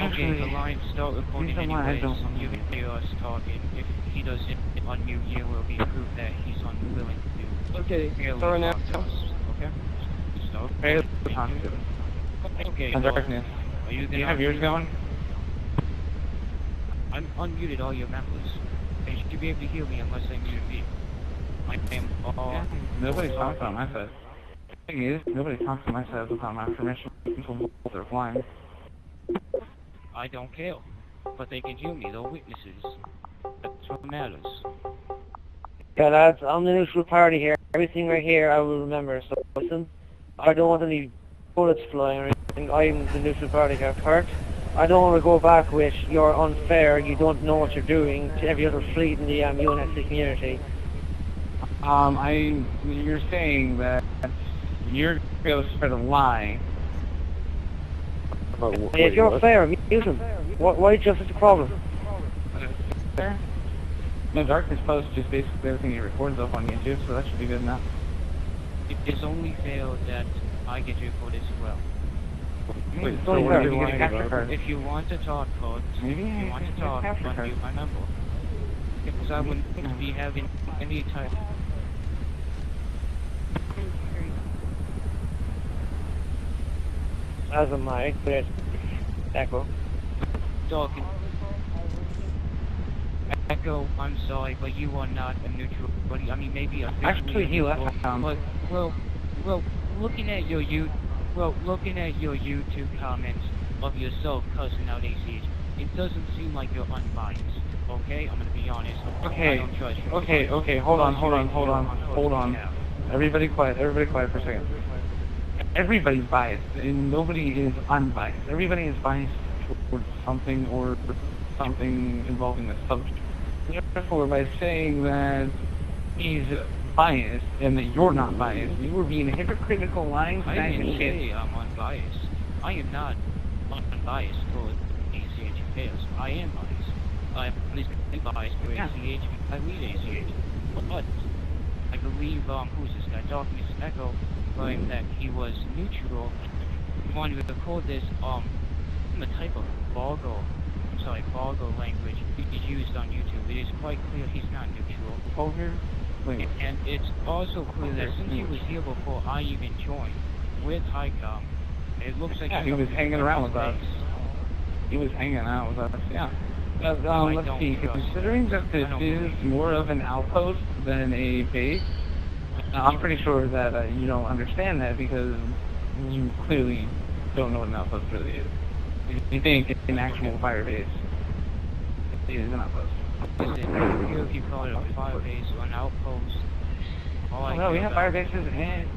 Okay, the line start recording anyways. You can hear us talking. If he doesn't unmute you, it will be proof that he's unwilling to. Okay, Sorry now. Okay? Stop. Okay, Okay, darkness. are you gonna... Do you have yours going? I'm unmuted all your members. They should be able to hear me unless I mute me. I am all... Yeah, nobody talks on my side. The thing is, nobody talks on my side without my permission until both are flying. I don't care. But they can hear me, they're witnesses. That's what matters. Yeah, lads, I'm the neutral party here. Everything right here I will remember, so listen. I don't want any bullets flying or anything. I'm the neutral party here. Kurt, I don't want to go back with you're unfair, you don't know what you're doing to every other fleet in the UNSC community. You're saying that you're going to spread a lie. If you're fair, mute him. Why is just such a problem? Fair? No, Darkness Post just basically everything he records up on YouTube, so that should be good enough. It is only fair that I get recorded as well. Wait, so what do you get a capture card? If you want to talk, folks, Maybe if you want to talk, unmute my number. Because I wouldn't be having any type... As am I, but Echo. Talking. Echo, I'm sorry, but you are not a neutral buddy. I mean, maybe a... Actually, he left town. But, well, looking at your YouTube comments of yourself cussing out ACH, it doesn't seem like you're unbiased. Okay, I'm gonna be honest. Okay, I don't trust you. okay, hold on. Everybody quiet for a second. Everybody's biased, and nobody is unbiased. Everybody is biased towards something or something involving the subject. Therefore, by saying that he's biased and that you're not biased, you were being hypocritical, lying, I saying didn't shit. say I'm unbiased. I am not unbiased toward ACH affairs. I am biased. I'm at least biased for ACH because I lead ACH. But I believe, who's this guy? Darkness Echo claimed that he was neutral. Wanted to record this, the type of Bargo language is used on YouTube. It is quite clear he's not neutral. Over? Wait. And it's also clear that since he was here before I even joined with HICOM, it looks like he was hanging around with us. He was hanging out with us, yeah. Let's see, considering that this is more of an outpost than a base, I'm pretty sure that you don't understand that because you clearly don't know what an outpost really is. You think it's an actual fire base. It is an outpost. If you call it a fire base or an outpost. No, we have fire bases and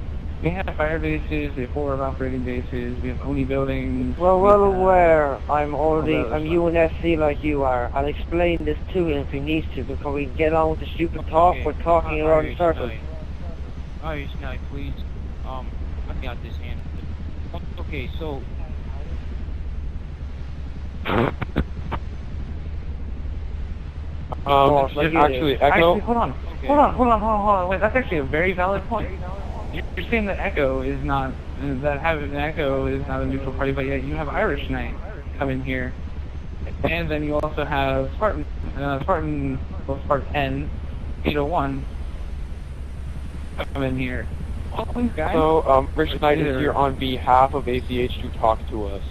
we have fire bases, we have forward operating bases, we have ONI buildings. Well aware, I'm UNSC like you are. I'll explain this to him if he needs to before we get on with the stupid talk. We're talking around in circles. Irish Knight, please. I've got this hand. Okay, so... Actually, hold on. Wait, that's actually a very valid point. You're saying that Echo is not, having Echo is not a neutral party, but yet you have Irish Knight come in here, and then you also have Spartan N 801 come in here. All these guys. So, Rich Knight is here on behalf of ACH to talk to us.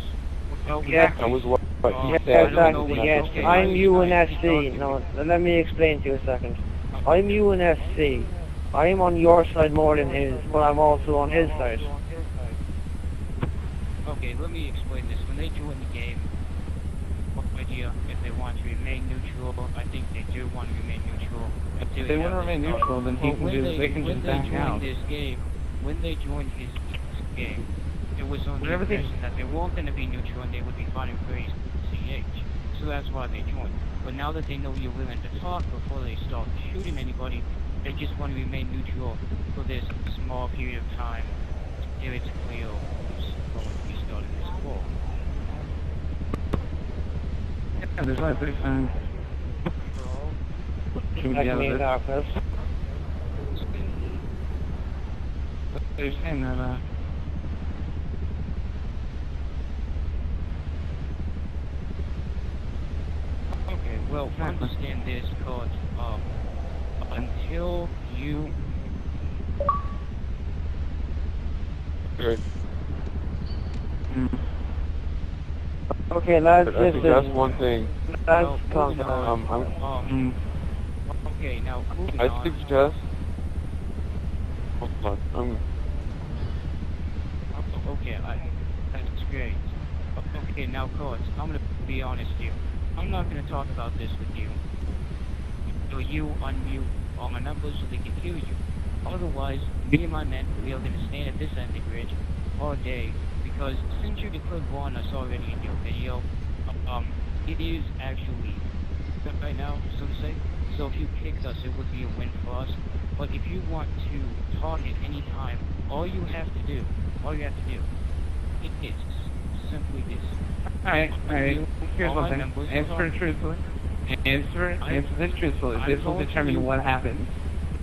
Yes. That was what he said. Exactly, yes. I'm UNSC. No, let me explain to you a second. I'm UNSC. I'm on your side more than his, but I'm also on his side. Okay, let me explain this. When they join the game, what idea if they want to remain neutral? I think they do want to remain neutral. If they want to remain neutral, then they can just back out. When they joined his game, it was on the impression that they weren't going to be neutral and they would be fighting for ACH. So that's why they joined. But now that they know you're willing to talk before they start shooting anybody, they just want to remain neutral for this small period of time. Here it's clear who's going to be starting this war. Yeah, there's like pretty fine. Should we get out of this? They're saying that, Well, understand this, cause until you Good. Okay, lads, I listen. suggest one thing. Lads, calm moving down. on. Okay, now moving I on. suggest. Hold on. Okay, that's great. Okay, now, coach, I'm gonna be honest with you. I'm not gonna talk about this with you. So you unmute all my numbers so they can hear you. Otherwise, me and my men, we are gonna stand at this end of the bridge all day, because since you declared war on us already in your video, it is actually right now, so to say. So if you kicked us, it would be a win for us. But if you want to talk at any time, all you have to do, it is simply this. Alright. Here's one thing. Answer truthfully. Answer this truthfully. This will determine what happens.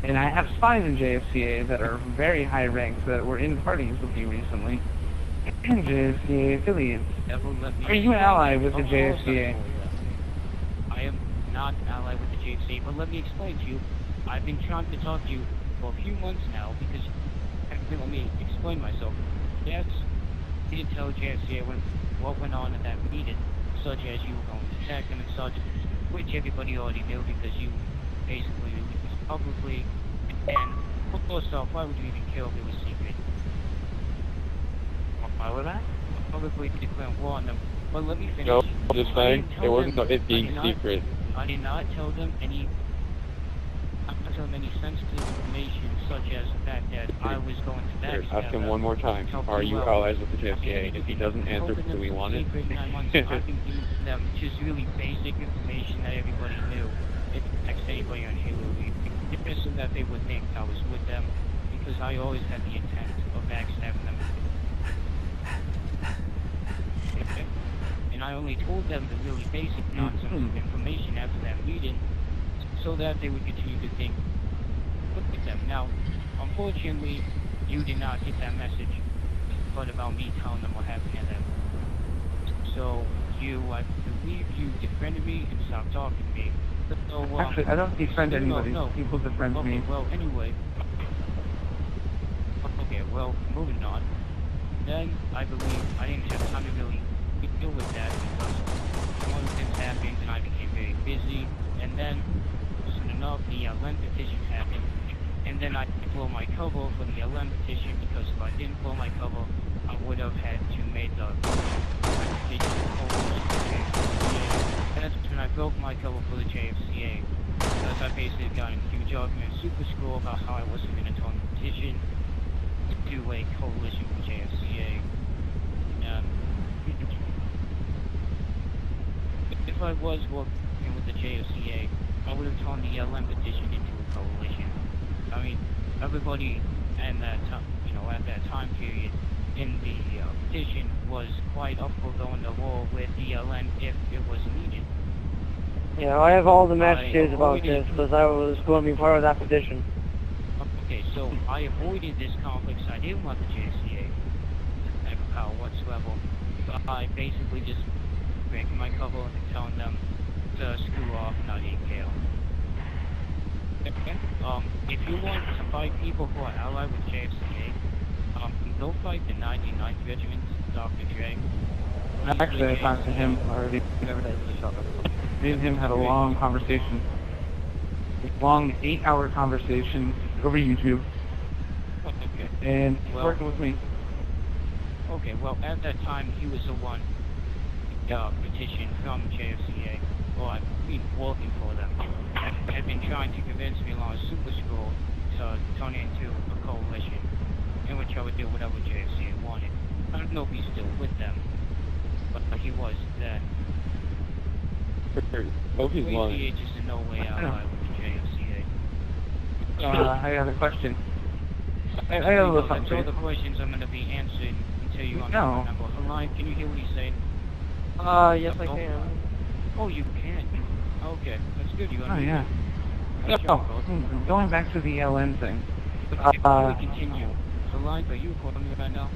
And I have spies in JFCA that are very high ranked that were in parties with you recently. And JFCA affiliates. Are you an ally with the JFCA? I am not an ally with the JFCA, but let me explain to you. I've been trying to talk to you for a few months now because, let me explain myself. Yes, you did tell JFCA what went on at that meeting, such as you were going to attack them and such, which everybody already knew because you basically released publicly. And first off, why would you even care if it was secret? Why would I? Publicly declare war on them. But let me finish. No, I'm just saying, it wasn't it being secret. I did not tell them any sensitive information, such as the fact that I was going to backstab them. Ask him one more time. Are you allies with the JFCA? If he doesn't answer, do we want it? I've been giving them just really basic information that everybody knew. It affects anybody on Halo League. Just so that they would think I was with them, because I always had the intent of backstabbing them. And I only told them the really basic nonsense information after that meeting, so that they would continue to think, look at them. Now, unfortunately, you did not get that message, but about me telling them what happened to them. So, I believe you defriended me and stopped talking to me. So, actually, I don't defriend anybody. No. People defriend me. Well, anyway. Okay, well, moving on. Then, I believe I didn't have time to really deal with that because one of the things happened and I became very busy. And then, soon enough, the LM petition happened. And then I blow my cover for the LM petition because if I didn't blow my cover, I would have had to make the petition and that's when I broke my cover for the JFCA. Because I basically got in a huge argument with Super School about how I wasn't going to turn the petition to a coalition with JFCA. If I was working with the JFCA, I would have turned the LM petition into a coalition. I mean, everybody in that time, at that time period in the petition was quite up for going to war with the LN if it was needed. Yeah, I have all the messages about this because I was going to be part of that petition. Okay, so I avoided this conflict, so I didn't want the JCA to have power whatsoever. By basically just breaking my cover and telling them to screw off and not eat kale. If you want to fight people who are allied with JFCA, go fight the 99th Regiment, Dr. Dre. Actually, I talked to him already. Me and him had a long conversation. A long 8-hour conversation over YouTube. Okay. And he's working with me. Okay, well, at that time, he was the one petitioned from JFCA, or I mean, working for them. Had been trying to convince me along a super school to turn it into a coalition in which I would do whatever JFCA wanted. I don't know if he's still with them, but he was then. Hope he's lying. ACH is in no way allied with the JFCA. I got a question. I got a little something. That's all the questions I'm going to be answering until you understand the number. Line, can you hear what he's saying? Yes, I can. Oh, you can. Okay, that's good. You Oh, yeah. Going back to the LN thing. Before we continue, so Line, are you recording me right now?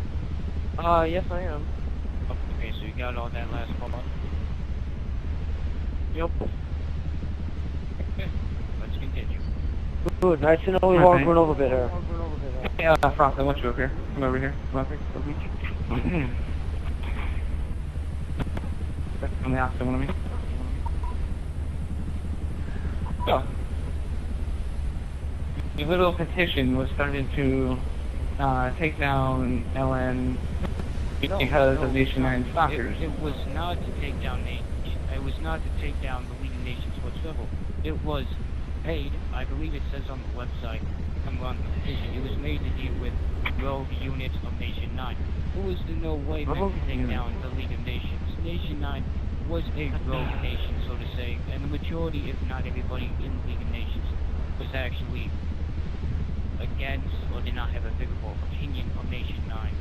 Yes, I am. Okay, so you got all that last part? Yep. Good, nice to know we Okay. weren't going over a bit here. Yeah, Frost, I want you over here. Come over here. Come over here. On the opposite one of me. So, the little petition was started to take down LN because of Nation 9 stalkers. It was not to take down it was not to take down the League of Nations whatsoever. It was paid, I believe it says on the website, I'm on the petition, it was made to deal with rogue units of Nation 9. It was in no way meant to take down the League of Nations. Nation 9 was a rogue nation, so to say, and the majority, if not everybody in the League of Nations, was actually against or did not have a favorable opinion of Nation 9.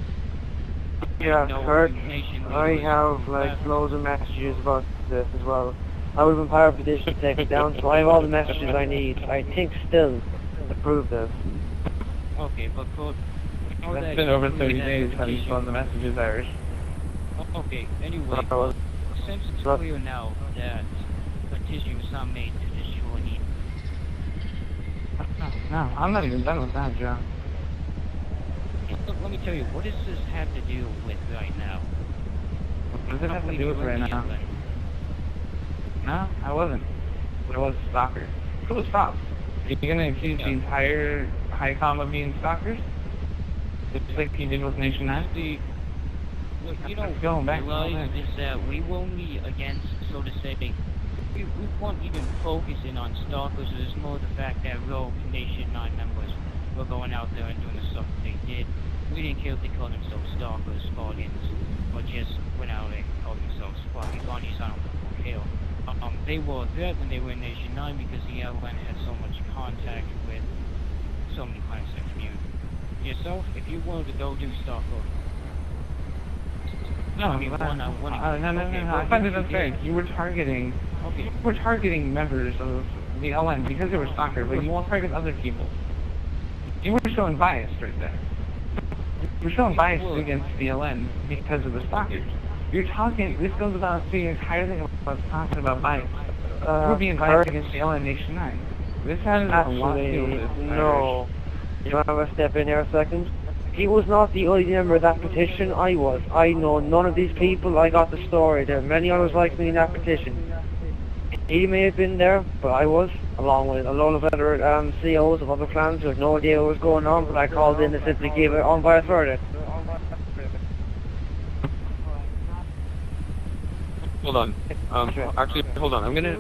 Yeah, Kurt, Nation I have like loads of messages about this as well. I was in power petition to take it down, so I have all the messages I need, I think still, to prove this. Okay, but for... That's been over 30 days, have you saw the messages, Irish? Okay, anyway, since it's clear now that petition was not made to destroy the... No, I'm not even done with that, Joe. Let me tell you, what does this have to do with right now? What does it have to do with right now? No, I wasn't. But I was a stalker. Cool, stop. Are you gonna accuse the entire high comm of being stalkers? Just like you did with Nation 9? Well, you know, going back realize is that we won't be against, so to say, we won't even focusing on stalkers. It's more the fact that rogue Nation 9 members were going out there and doing the stuff that they did. We didn't care if they called themselves stalkers, Spartans, or just went out and called themselves Spartans. I don't care. They were there when they were in Nation 9 because the LN had so much contact with so many planets in the community. Yourself, if you wanted to go do stalker, no, I mean, no. I find it unfair. You were targeting members of the LN because they were stalkers, but you won't target other people. You were showing bias right there. You're showing bias against the LN because of the stalkers. You're talking, this goes without saying, the entire thing about talking about bias. You're being biased against the LN Nation 9. This has a lot to do with this. No. You want to step in here a second? He was not the only member of that petition, I was. I know none of these people, I got the story. There are many others like me in that petition. He may have been there, but I was, along with a lot of other CEOs of other clans who had no idea what was going on, but I called in to simply give it unbiased verdict. Hold on. Actually, hold on. I'm gonna...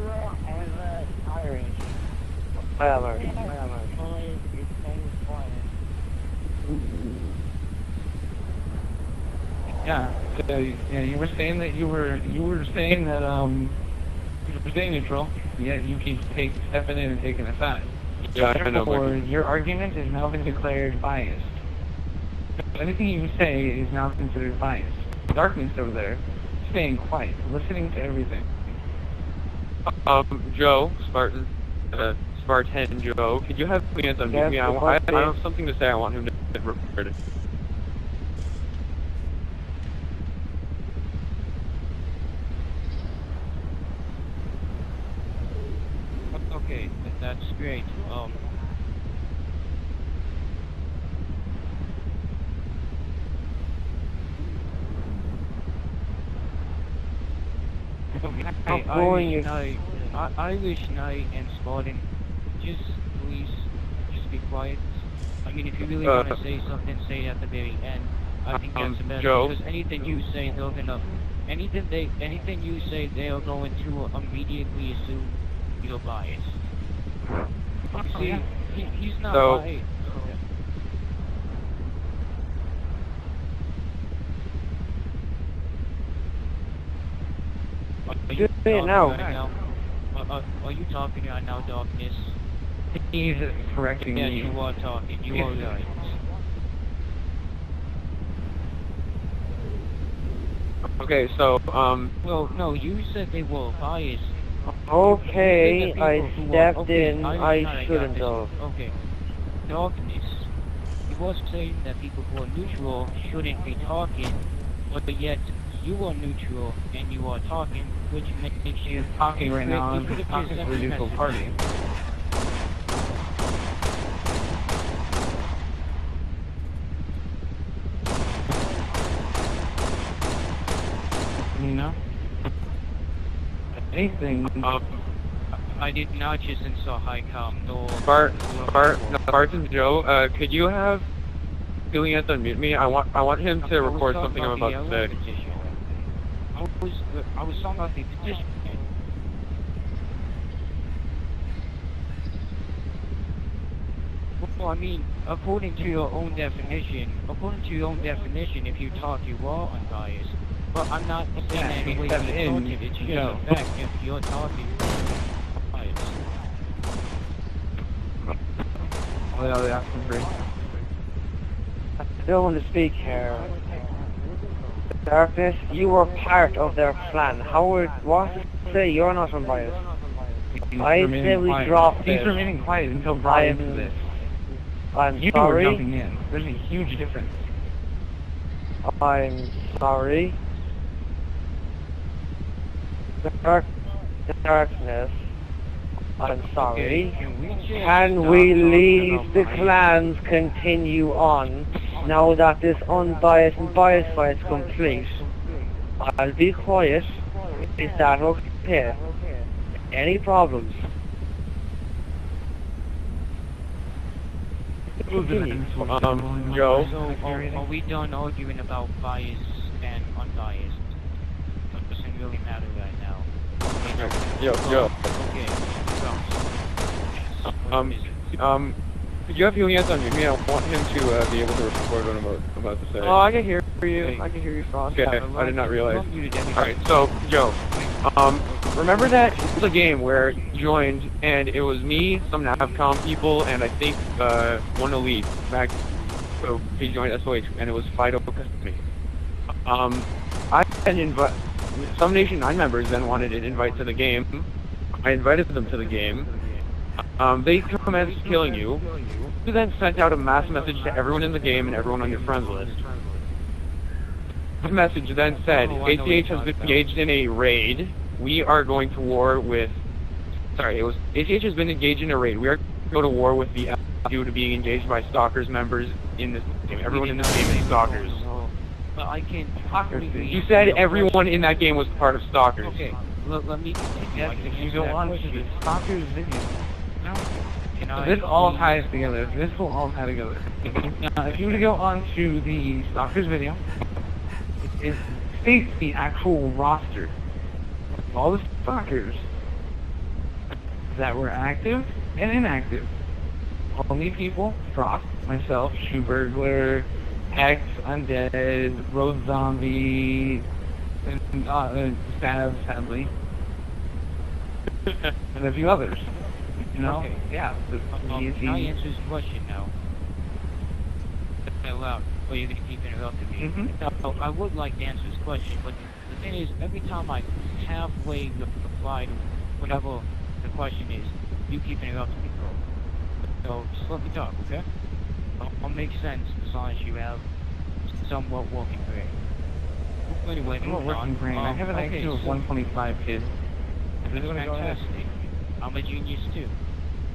Yeah, so, yeah, you were saying that you were saying that you were staying neutral, yet you keep stepping in and taking a side. Yeah, I know. Therefore, your argument has now been declared biased. Anything you say is now considered biased. Darkness over there, staying quiet, listening to everything. Joe, Spartan Joe, could you have me on mute? Yeah, I have something to say. I want him to get recorded. Okay, that's great. Irish Knight and Spartan, please, be quiet. I mean, if you really want to say something, say it at the very end. I think that's the best, Joe? because anything you say, they're gonna, anything you say, they are going to immediately assume you're biased. See, he's not biased. Are you talking right now, Darkness? He's correcting me. Yes, you are talking. You are right. Okay, so, well, no, you said they were biased. Okay, I stepped in, I shouldn't have. Okay. Darkness. He was saying that people who are neutral shouldn't be talking, but yet you are neutral and you are talking, which makes you talking right now. I'm talking to the neutral party. anything. I did not just install HiCom, no. Barton Joe, could you have Julian unmute me? I want him to record something I'm about to say. I was talking about the petition. Well, I mean, according to your own definition, if you talk, you are unbiased. But I'm not saying that the way you're talking, it's just a fact. If you're talking, you're biased. Well, yeah, free. I don't want to speak here. Darkness, you were part of their plan. Howard, what to say? You're not unbiased. I say we drop this. He's remaining quiet until brought into this. I'm you sorry. Were jumping in. There's a huge difference. I'm sorry. Darkness. I'm sorry. Okay, can we leave the clans continue on now that this unbiased and biased fight is complete? I'll be quiet. Is that okay? Any problems? Joe. So, are we done arguing about bias and unbiased? It doesn't really matter right now. Yo. Okay. Could you have Julian unmute me? I want him to be able to record what I'm about to say. Oh, I can hear you. I can hear you, Frost. Okay, I did not realize. Alright, so, Joe, remember that it was a game where you joined, and it was me, some Navcom people, and I think one Elite back, so he joined SOH, and it was Fido Custody. I had some Nation 9 members then wanted an invite to the game. I invited them to the game. They commenced killing you. You then sent out a mass message to everyone in the game and everyone on your friends list. The message then said, ACH has been engaged in a raid. We are going to war with... Sorry, it was... ACH has been engaged in a raid. We are going to go to war with the due to being engaged by Stalkers members in this game. Everyone in this game is Stalkers. But I can... You said everyone in that game was part of Stalkers. Okay, let me... Yes, if you go on to the Stalkers video... No. This all ties together. This will all tie together. Now, if you were to go on to the Stalkers video, it states the actual roster of all the Stalkers that were active and inactive. Only people, Frost, myself, Shoe Burglar, X, Undead, Road Zombie, and Stav, sadly, and a few others. You know? Okay. Yeah. Now you answer this question now. Well, you're going to keep interrupting me. Mm-hmm. Now, I would like to answer this question, but the thing is, every time I halfway reply to whatever the question is, you keep interrupting me. So, just let me talk, okay? I'll make sense as long as you have somewhat working brain. Anyway, I'm not working brain. I have an IQ of 125, kids. That's fantastic. I'm a genius too.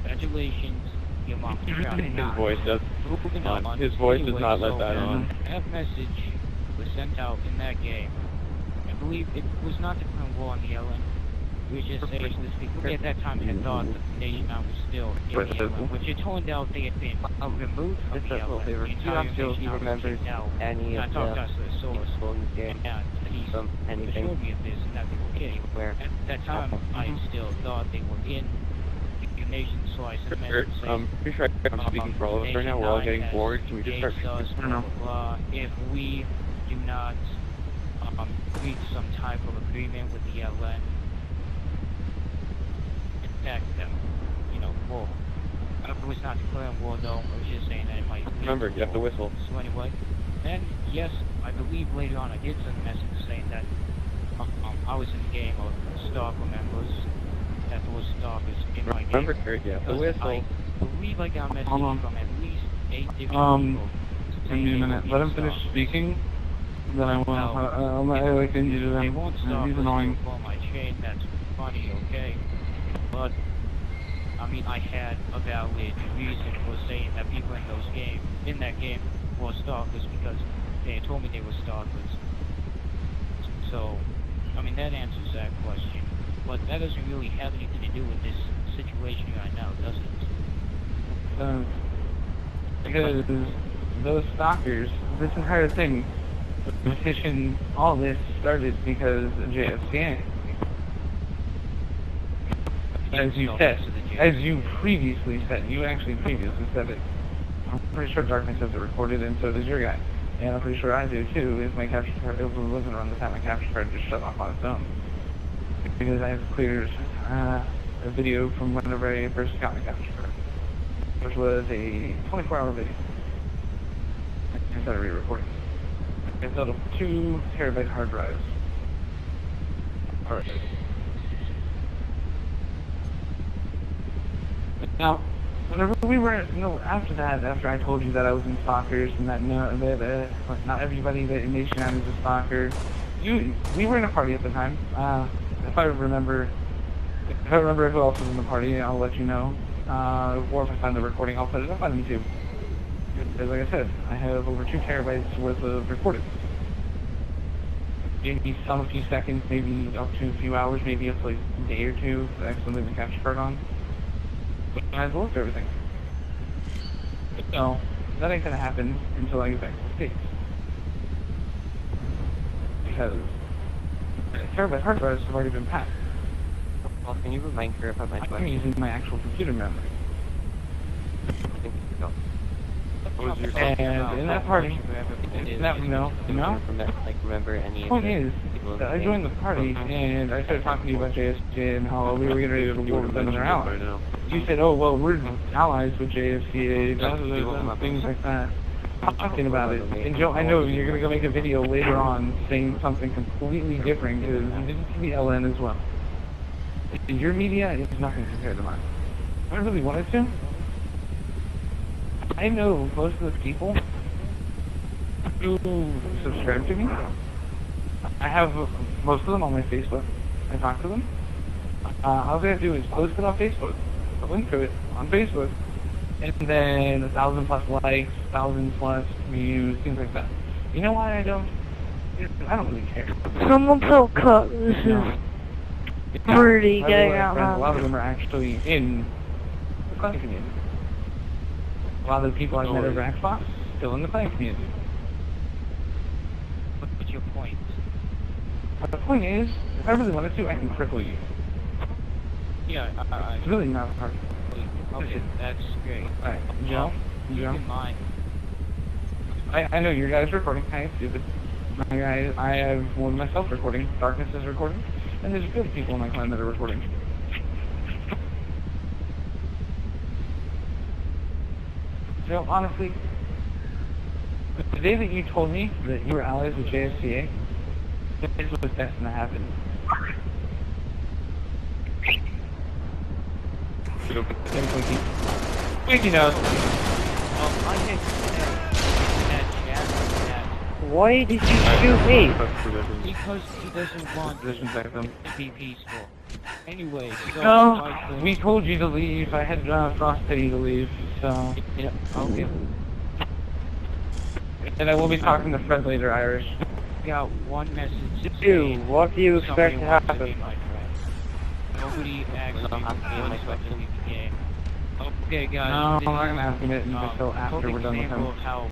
Congratulations, your mom. His voice does. His voice does not let that on. That message was sent out in that game. I believe it was not to put war on the LN. It was just saying this people at that time had thought that the nation was still in the LN, which it turned out they had been removed from the LN. The entire nation was now. Any I of talked the to the source game, and he anything assured me of this and that they were kidding. where At that time, I still thought they were in the nation, so I sent messages saying, Pretty sure I'm speaking for all of us right now. We're all getting bored. Can we just start? I don't know. If we do not reach some type of agreement with the LN, attack them, war. It was not declaring war though, I was just saying that it might. Remember, you have to whistle. So anyway, then yes, I believe later on I did send a message saying that I was in the game of Stalker members, that there was Stalkers in my game. Remember, Kurt, you have to whistle. I believe I got a message from at least 8 different people. Give me a minute. Let him finish speaking. Then I will. I'll continue to them. They won't stop He's annoying. for my chain. That's funny, okay? But I mean, I had a valid reason for saying that people in that game were stalkers because they told me they were stalkers. So, I mean, that answers that question. But that doesn't really have anything to do with this situation you're in now, does it? Because those stalkers, this entire thing, the petition, all this started because of JFK. As you said, as you previously said, you actually previously said it. I'm pretty sure Darkness has it recorded, and so does your guy. And I'm pretty sure I do too, if my capture card, it wasn't around the time my capture card just shut off on its own. Because I have cleared a video from whenever I first got my capture card, which was a 24-hour video. I started re-recording. I filled up 2 terabyte hard drives. Alright. Now, whenever we were, after that, after I told you that I was in stalkers and that not everybody that in Nation is a stalker, we were in a party at the time. If I remember who else was in the party, I'll let you know. Or if I find the recording, I'll put it up on YouTube. Because like I said, I have over 2 terabytes worth of recordings. Maybe some a few seconds, maybe up to a few hours, maybe up to like a day or 2 that I actually leave the capture card on. But I have to look at everything. So, that ain't gonna happen until I get back to the States. Because terabyte hard drives have already been packed. Well, can you remind her about my question? I'm using my actual computer memory. And in that party, remember any of point is that I joined the party and I started talking to you about JFK and how we were getting ready to war with them and their allies. You said, oh, well, we're allies with JFK, things like that. Talking about it. And Joe, I know you're going to go make a video later on saying something completely different because you didn't see the LN as well. Your media is nothing compared to mine. I really wanted to. I know most of the people who subscribe to me. I have most of them on my Facebook. I talk to them. All they have to do is post it on Facebook, a link to it on Facebook, and then 1,000 plus likes, 1,000 plus views, things like that. You know why I don't? I don't really care. Someone tell Cut this is pretty getting out now. A lot of them are actually in the clan community. A lot of the people I've met over Xbox still in the clan community. What's your point? The point is, if I really wanted to, I can cripple you. Yeah, it's really not hard. Okay, that's great. Alright, Joe? Keep in mind. I know your guy's recording. I ain't stupid. My guy, I have one of myself recording. Darkness is recording. And there's good people in my clan that are recording. So, honestly, the day that you told me that you were allies with JSCA, this was destined to happen. Wiki knows. I think that Why did you shoot me? because he doesn't want to be peaceful. Anyway, so No, we told you to leave. I had Frosty to leave, so yeah, okay. And I will be talking to Fred later, Irish. Got one message. Dude, what do you expect to happen? Nobody actually wants to leave the game. Okay, guys. No, I'm not gonna ask him it until after we're done with him.